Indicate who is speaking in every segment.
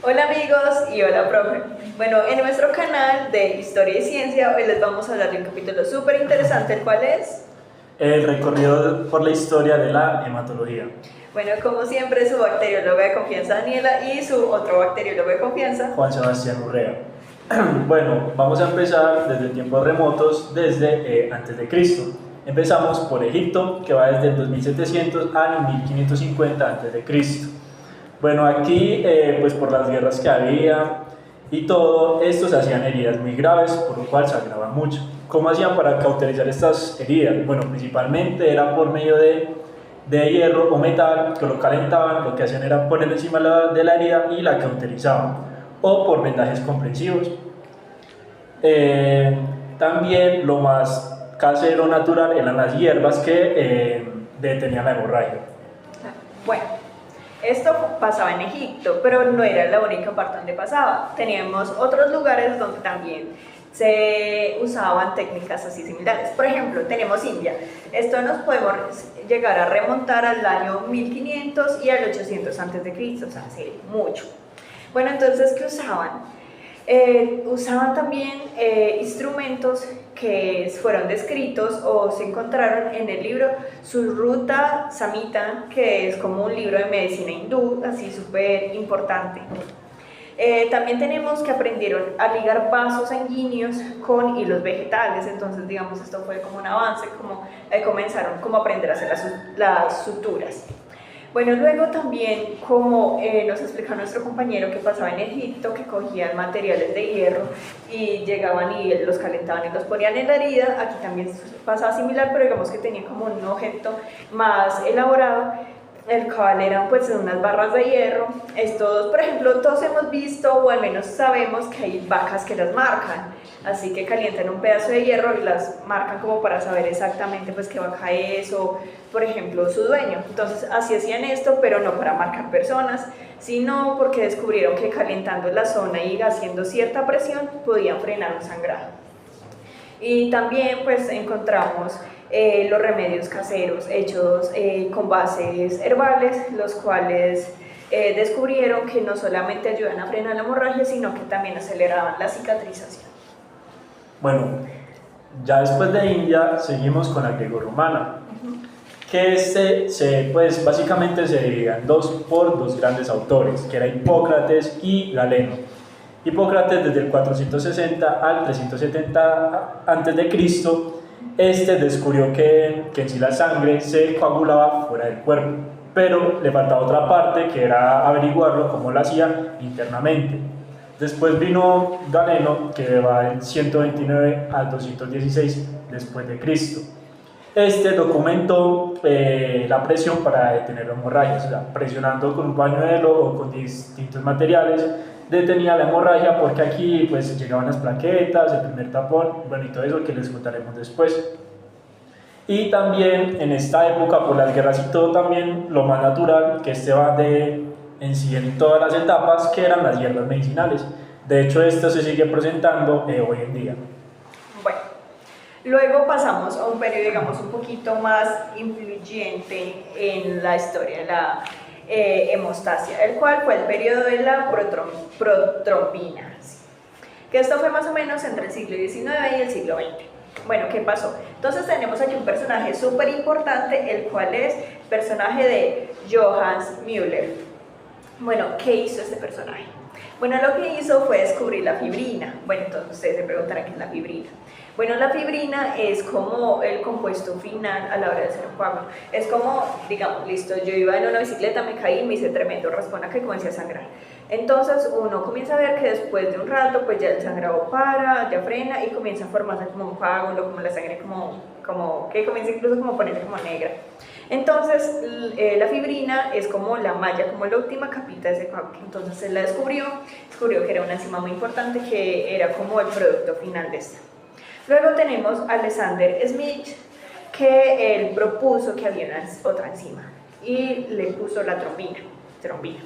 Speaker 1: Hola amigos y hola profe. Bueno, en nuestro canal de Historia y Ciencia hoy les vamos a hablar de un capítulo súper interesante, el cual es...
Speaker 2: El recorrido por la historia de la hematología.
Speaker 1: Bueno, como siempre, su bacterióloga de confianza Daniela y su otro bacteriólogo de confianza,
Speaker 2: Juan Sebastián Urrea. Bueno, vamos a empezar desde tiempos remotos, desde antes de Cristo. Empezamos por Egipto, que va desde el 2700 al 1550 antes de Cristo. Bueno, aquí, pues por las guerras que había y todo esto, se hacían heridas muy graves, por lo cual se agravaban mucho. ¿Cómo hacían para cauterizar estas heridas? Bueno, principalmente era por medio de hierro o metal, que lo calentaban, lo que hacían era ponerlo encima de la herida y la cauterizaban, o por vendajes comprensivos. También lo más casero, natural, eran las hierbas que detenían la hemorragia.
Speaker 1: bueno, esto pasaba en Egipto, pero no era la única parte donde pasaba. Teníamos otros lugares donde también se usaban técnicas así similares. Por ejemplo, tenemos India. Esto nos podemos llegar a remontar al año 1500 y al 800 antes de Cristo, o sea, hace mucho. Bueno, entonces, ¿qué usaban? Usaban también instrumentos que fueron descritos o se encontraron en el libro Surruta Samhita, que es como un libro de medicina hindú, así súper importante. También tenemos que aprendieron a ligar vasos sanguíneos con hilos vegetales, entonces digamos esto fue como un avance, como comenzaron como a aprender a hacer las suturas. Bueno, luego también, como nos explica nuestro compañero que pasaba en Egipto, que cogían materiales de hierro y llegaban y los calentaban y los ponían en la herida, aquí también pasaba similar, pero digamos que tenía como un objeto más elaborado, el cual eran pues unas barras de hierro. Estos, por ejemplo, todos hemos visto o al menos sabemos que hay vacas que las marcan, así que calientan un pedazo de hierro y las marcan como para saber exactamente pues qué vaca es o por ejemplo su dueño. Entonces así hacían esto, pero no para marcar personas, sino porque descubrieron que calentando la zona y haciendo cierta presión podían frenar un sangrado. Y también pues encontramos los remedios caseros hechos con bases herbales, los cuales descubrieron que no solamente ayudan a frenar la hemorragia, sino que también aceleraban la cicatrización.
Speaker 2: Bueno, ya después de India seguimos con la grecorromana, que pues básicamente se divide en por dos grandes autores, que era Hipócrates y Galeno. Hipócrates desde el 460 al 370 a.C. Descubrió que en sí la sangre se coagulaba fuera del cuerpo, pero le faltaba otra parte, que era averiguarlo cómo lo hacía internamente. Después vino Galeno, que va del 129 al 216 después de Cristo. Documentó la presión para detener hemorragias, o sea, presionando con un pañuelo o con distintos materiales detenía la hemorragia, porque aquí pues llegaban las plaquetas, el primer tapón, bueno, y todo eso que les contaremos después. Y también en esta época, por las guerras y todo, también lo más natural, que va en sí en todas las etapas, que eran las hierbas medicinales. De hecho, esto se sigue presentando hoy en día.
Speaker 1: Bueno, luego pasamos a un periodo, digamos, un poquito más influyente en la historia de la hemostasia, el cual fue el periodo de la protrombina, que esto fue más o menos entre el siglo XIX y el siglo XX. Bueno, ¿qué pasó? Entonces tenemos aquí un personaje súper importante, el cual es el personaje de Johannes Müller. Bueno, ¿qué hizo este personaje? Bueno, lo que hizo fue descubrir la fibrina. Bueno, entonces ustedes se preguntarán qué es la fibrina. Bueno, la fibrina es como el compuesto final a la hora de hacer un coágulo. Es como, digamos, listo, yo iba en una bicicleta, me caí y me hice tremendo raspón, que comencé a sangrar. Entonces uno comienza a ver que después de un rato, pues ya el sangrado para, ya frena y comienza a formarse como un coágulo, como la sangre que comienza incluso como a ponerse como negra. Entonces la fibrina es como la malla, como la última capita de ese coágulo. Entonces él la descubrió que era una enzima muy importante, que era como el producto final de esta. Luego tenemos a Alexander Smith, que él propuso que había otra enzima y le puso la trombina.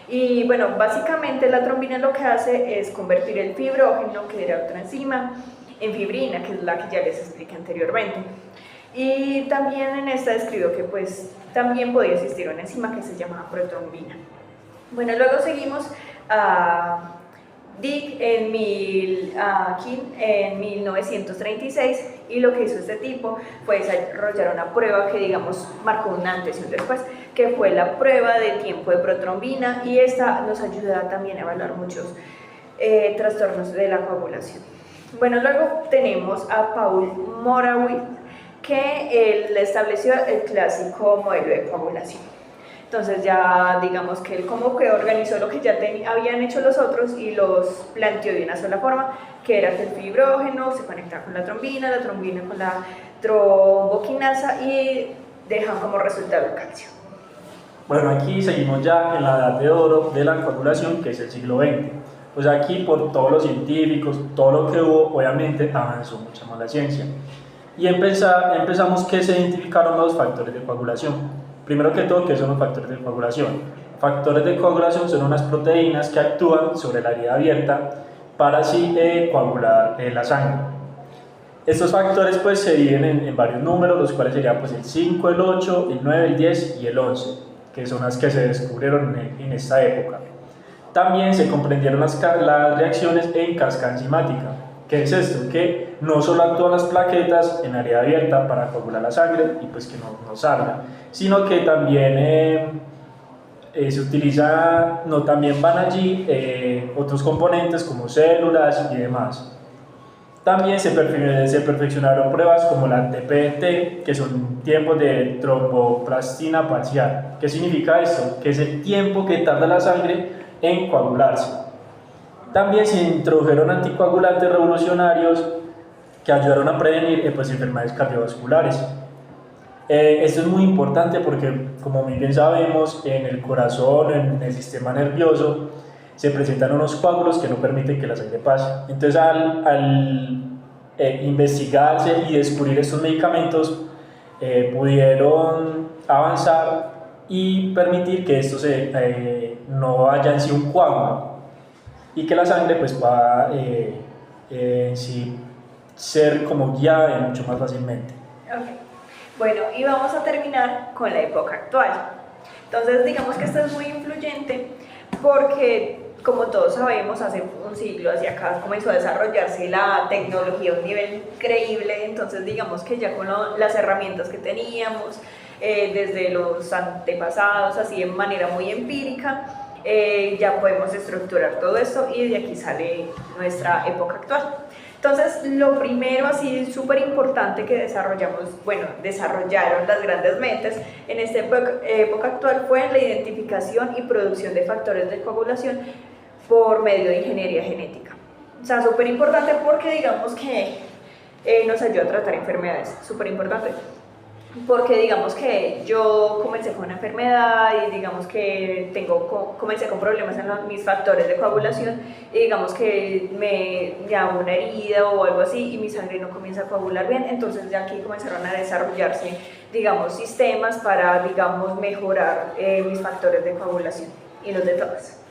Speaker 1: Y bueno, básicamente la trombina lo que hace es convertir el fibrógeno, que era otra enzima, en fibrina, que es la que ya les expliqué anteriormente. Y también en esta describió que pues también podía existir una enzima que se llamaba protrombina. Bueno, luego seguimos a Dick King en 1936, y lo que hizo este tipo fue desarrollar una prueba que digamos marcó un antes y un después, que fue la prueba de tiempo de protrombina, y esta nos ayuda también a evaluar muchos trastornos de la coagulación. Bueno, luego tenemos a Paul Morawitz, que él estableció el clásico modelo de coagulación. Entonces ya digamos que él como que organizó lo que ya habían hecho los otros y los planteó de una sola forma, que era que el fibrógeno se conectaba con la trombina con la tromboquinasa, y dejan como resultado el calcio.
Speaker 2: Bueno, aquí seguimos ya en la edad de oro de la coagulación, que es el siglo XX. Pues aquí, por todos los científicos, todo lo que hubo, obviamente avanzó mucho más la ciencia. Y empezamos que se identificaron los factores de coagulación. Primero que todo, ¿qué son los factores de coagulación? Factores de coagulación son unas proteínas que actúan sobre la herida abierta para así coagular la sangre. Estos factores pues se dividen en varios números, los cuales serían pues el 5, el 8, el 9, el 10 y el 11, que son las que se descubrieron en esta época. También se comprendieron las reacciones en cascada enzimática. ¿Qué es esto? Que no solo actúan las plaquetas en área abierta para coagular la sangre y pues que no salga, sino que también se utiliza, también van allí otros componentes como células y demás. También se perfeccionaron pruebas como la TPT, que son tiempos de tromboplastina parcial. ¿Qué significa esto? Que es el tiempo que tarda la sangre en coagularse. También se introdujeron anticoagulantes revolucionarios que ayudaron a prevenir enfermedades cardiovasculares. Esto es muy importante porque, como muy bien sabemos, en el corazón, en el sistema nervioso, se presentan unos coágulos que no permiten que la sangre pase. Entonces, al investigarse y descubrir estos medicamentos, pudieron avanzar y permitir que esto no haya en sí un coágulo, y que la sangre pues pueda en sí ser como guiada mucho más fácilmente.
Speaker 1: Okay. Bueno, y vamos a terminar con la época actual. Entonces digamos que esto es muy influyente porque, como todos sabemos, hace un siglo hacia acá comenzó a desarrollarse la tecnología a un nivel increíble. Entonces digamos que ya con las herramientas que teníamos desde los antepasados, así de manera muy empírica, ya podemos estructurar todo esto, y de aquí sale nuestra época actual. Entonces, lo primero así súper importante que desarrollaron las grandes mentes en esta época actual fue la identificación y producción de factores de coagulación por medio de ingeniería genética. O sea, súper importante porque digamos que nos ayuda a tratar enfermedades, súper importante. Porque digamos que yo comencé con una enfermedad y digamos que comencé con problemas en mis factores de coagulación, y digamos que me hago una herida o algo así y mi sangre no comienza a coagular bien. Entonces ya aquí comenzaron a desarrollarse digamos sistemas para digamos mejorar mis factores de coagulación y los de todas.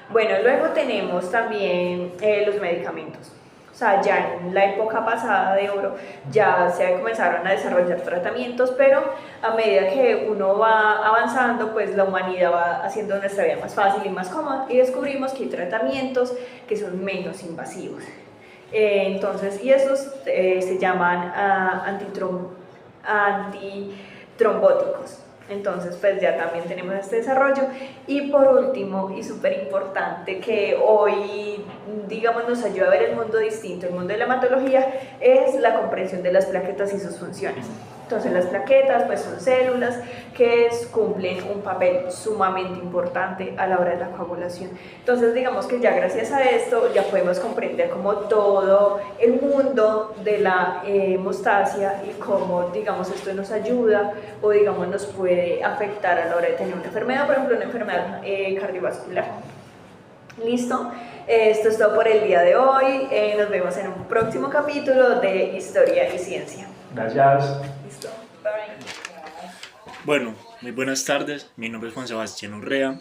Speaker 1: Bueno, luego tenemos también los medicamentos. O sea, ya en la época pasada de oro ya se comenzaron a desarrollar tratamientos, pero a medida que uno va avanzando, pues la humanidad va haciendo nuestra vida más fácil y más cómoda, y descubrimos que hay tratamientos que son menos invasivos. Entonces, y estos se llaman antitrombóticos. Entonces, pues ya también tenemos este desarrollo. Y por último, y súper importante, que hoy, digamos, nos ayuda a ver el mundo distinto, el mundo de la hematología, es la comprensión de las plaquetas y sus funciones. Entonces, las plaquetas, pues son células que cumplen un papel sumamente importante a la hora de la coagulación. Entonces, digamos que ya gracias a esto, ya podemos comprender como todo el mundo de la hemostasia y cómo, digamos, esto nos ayuda o, digamos, nos puede afectar a la hora de tener una enfermedad, por ejemplo, una enfermedad cardiovascular. ¿Listo? Esto es todo por el día de hoy. Nos vemos en un próximo capítulo de Historia y Ciencia.
Speaker 2: Gracias.
Speaker 1: Listo. Bye.
Speaker 3: Bueno, muy buenas tardes. Mi nombre es Juan Sebastián Urrea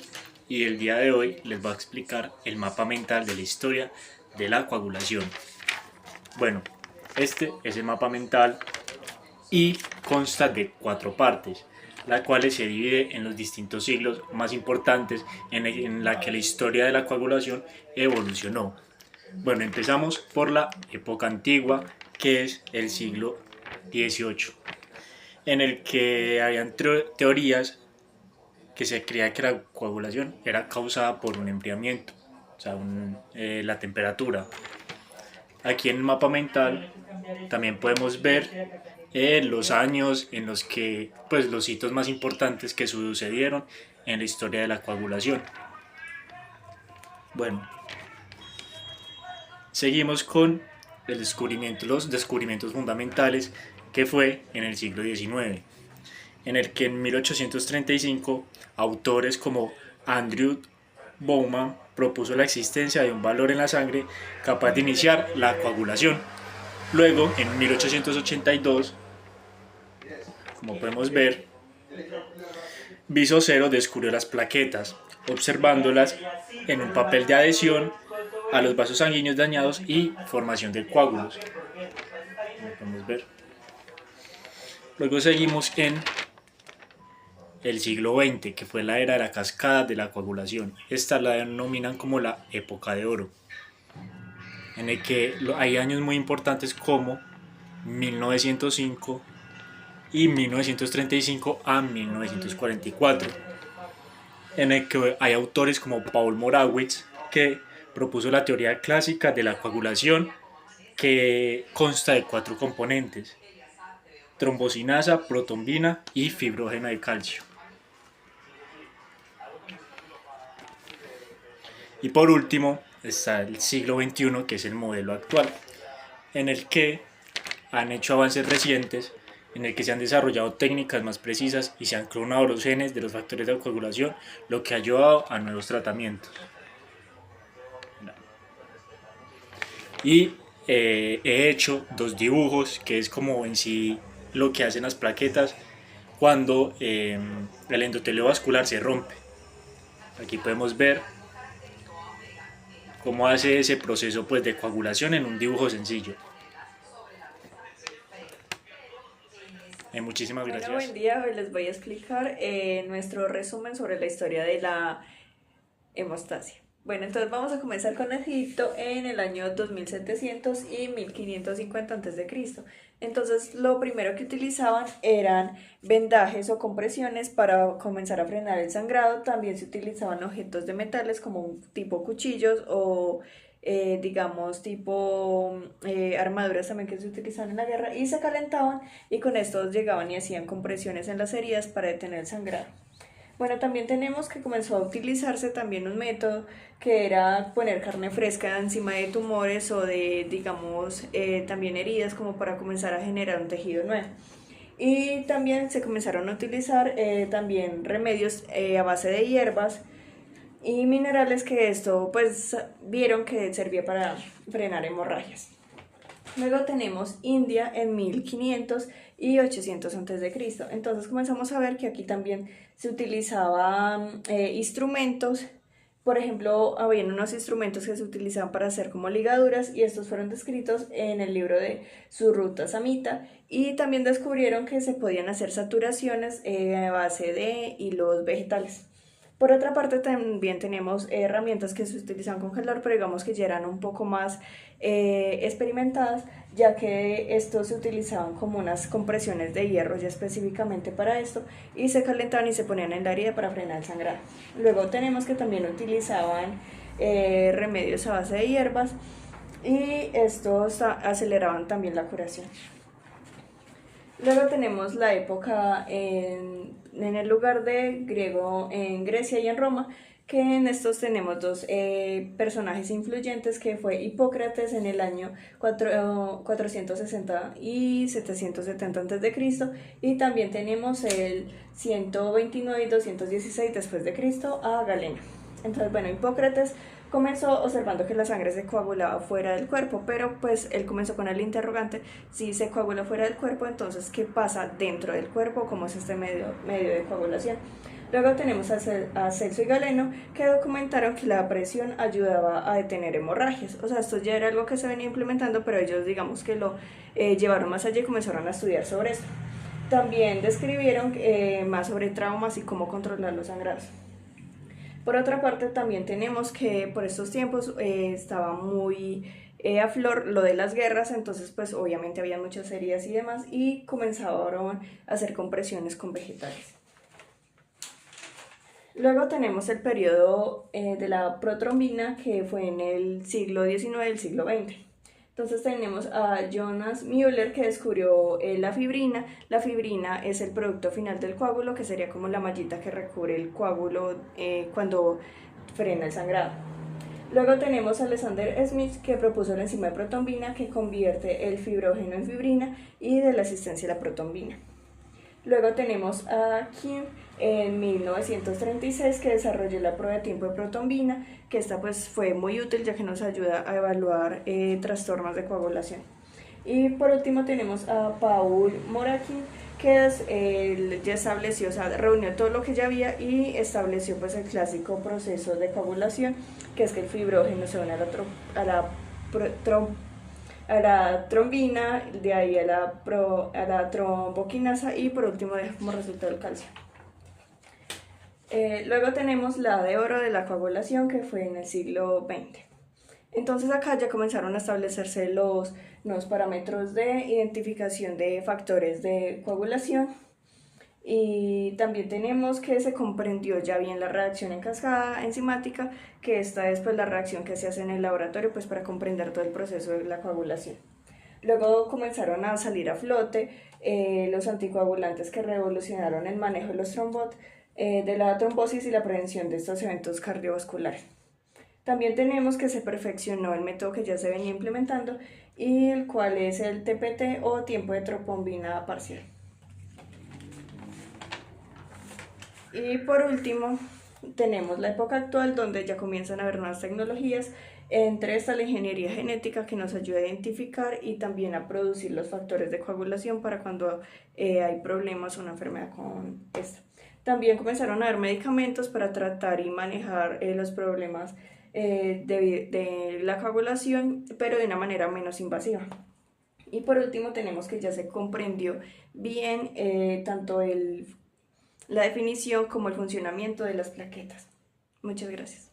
Speaker 3: y el día de hoy les voy a explicar el mapa mental de la historia de la coagulación. Bueno, este es el mapa mental y consta de 4 partes. la cual se divide en los distintos siglos más importantes en la que la historia de la coagulación evolucionó. Bueno, empezamos por la época antigua, que es el siglo XVIII, en el que habían teorías que se creía que la coagulación era causada por un enfriamiento, o sea, la temperatura. Aquí en el mapa mental también podemos ver los años en los que, pues, los hitos más importantes que sucedieron en la historia de la coagulación. Bueno, seguimos con los descubrimientos fundamentales, que fue en el siglo XIX, en el que en 1835 autores como Andrew Bowman propuso la existencia de un valor en la sangre capaz de iniciar la coagulación. Luego, en 1882, como podemos ver, Visocero descubrió las plaquetas, observándolas en un papel de adhesión a los vasos sanguíneos dañados y formación de coágulos. Como podemos ver. Luego seguimos en el siglo XX, que fue la era de la cascada de la coagulación. Esta la denominan como la época de oro, en el que hay años muy importantes como 1905 y 1935 a 1944, en el que hay autores como Paul Morawitz, que propuso la teoría clásica de la coagulación, que consta de 4 componentes: trombosinasa, protombina y fibrógeno de calcio. Y por último está el siglo XXI, que es el modelo actual, en el que han hecho avances recientes, en el que se han desarrollado técnicas más precisas y se han clonado los genes de los factores de coagulación, lo que ha ayudado a nuevos tratamientos. Y he hecho 2 dibujos, que es como en sí lo que hacen las plaquetas cuando el endotelio vascular se rompe. Aquí podemos ver cómo hace ese proceso, pues, de coagulación en un dibujo sencillo. Muchísimas gracias.
Speaker 1: Bueno, buen día. Hoy les voy a explicar nuestro resumen sobre la historia de la hemostasia. Bueno, entonces vamos a comenzar con Egipto en el año 2700 y 1550 a.C. Entonces, lo primero que utilizaban eran vendajes o compresiones para comenzar a frenar el sangrado. También se utilizaban objetos de metales como tipo cuchillos o digamos tipo armaduras también que se utilizaban en la guerra, y se calentaban, y con esto llegaban y hacían compresiones en las heridas para detener el sangrado. Bueno, también tenemos que comenzó a utilizarse también un método que era poner carne fresca encima de tumores o de, digamos, también heridas, como para comenzar a generar un tejido nuevo. Y también se comenzaron a utilizar también remedios a base de hierbas y minerales, que esto pues vieron que servía para frenar hemorragias. Luego tenemos India en 1500 y 800 a.C. Entonces comenzamos a ver que aquí también se utilizaban instrumentos. Por ejemplo, habían unos instrumentos que se utilizaban para hacer como ligaduras, y estos fueron descritos en el libro de Suruta Samhita, y también descubrieron que se podían hacer saturaciones a base de hilos vegetales. Por otra parte, también tenemos herramientas que se utilizan con calor, pero digamos que ya eran un poco más experimentadas, ya que estos se utilizaban como unas compresiones de hierro ya específicamente para esto, y se calentaban y se ponían en la herida para frenar el sangrado. Luego tenemos que también utilizaban remedios a base de hierbas, y estos aceleraban también la curación. Luego tenemos la época en el lugar de griego, en Grecia y en Roma, que en estos tenemos 2 personajes influyentes, que fue Hipócrates en el año 460 y 770 a.C., y también tenemos el 129 y 216 después de Cristo a Galeno. Entonces, bueno, Hipócrates comenzó observando que la sangre se coagulaba fuera del cuerpo, pero pues él comenzó con el interrogante: si se coagula fuera del cuerpo, entonces ¿qué pasa dentro del cuerpo? ¿Cómo es este medio de coagulación? Luego tenemos a Celso y Galeno, que documentaron que la presión ayudaba a detener hemorragias. O sea, esto ya era algo que se venía implementando, pero ellos, digamos que lo llevaron más allá y comenzaron a estudiar sobre eso. También describieron más sobre traumas y cómo controlar los sangrados. Por otra parte, también tenemos que por estos tiempos estaba muy a flor lo de las guerras, entonces pues obviamente había muchas heridas y demás, y comenzaron a hacer compresiones con vegetales. Luego tenemos el periodo de la protrombina, que fue en el siglo XIX y el siglo XX. Entonces tenemos a Jonas Müller, que descubrió la fibrina. La fibrina es el producto final del coágulo, que sería como la mallita que recubre el coágulo cuando frena el sangrado. Luego tenemos a Alexander Smith, que propuso la enzima de protombina, que convierte el fibrógeno en fibrina y de la asistencia a la protombina. Luego tenemos a Kim en 1936, que desarrolló la prueba de tiempo de protombina, que esta pues fue muy útil ya que nos ayuda a evaluar trastornos de coagulación. Y por último tenemos a Paul Morakin, que ya estableció, o sea, reunió todo lo que ya había y estableció pues el clásico proceso de coagulación, que es que el fibrógeno se une a la trombina, de ahí a la tromboquinasa, y por último deja como resultado el calcio. Luego tenemos la edad de oro de la coagulación, que fue en el siglo XX. Entonces acá ya comenzaron a establecerse los nuevos parámetros de identificación de factores de coagulación, y también tenemos que se comprendió ya bien la reacción en cascada enzimática, que esta es pues la reacción que se hace en el laboratorio pues para comprender todo el proceso de la coagulación. Luego comenzaron a salir a flote los anticoagulantes, que revolucionaron el manejo de los de la trombosis y la prevención de estos eventos cardiovasculares. También tenemos que se perfeccionó el método que ya se venía implementando, y el cual es el TPT, o tiempo de tropombina parcial. Y por último tenemos la época actual, donde ya comienzan a haber nuevas tecnologías, entre estas la ingeniería genética, que nos ayuda a identificar y también a producir los factores de coagulación para cuando hay problemas o una enfermedad con esta. También comenzaron a haber medicamentos para tratar y manejar los problemas de la coagulación, pero de una manera menos invasiva. Y por último tenemos que ya se comprendió bien tanto la definición como el funcionamiento de las plaquetas. Muchas gracias.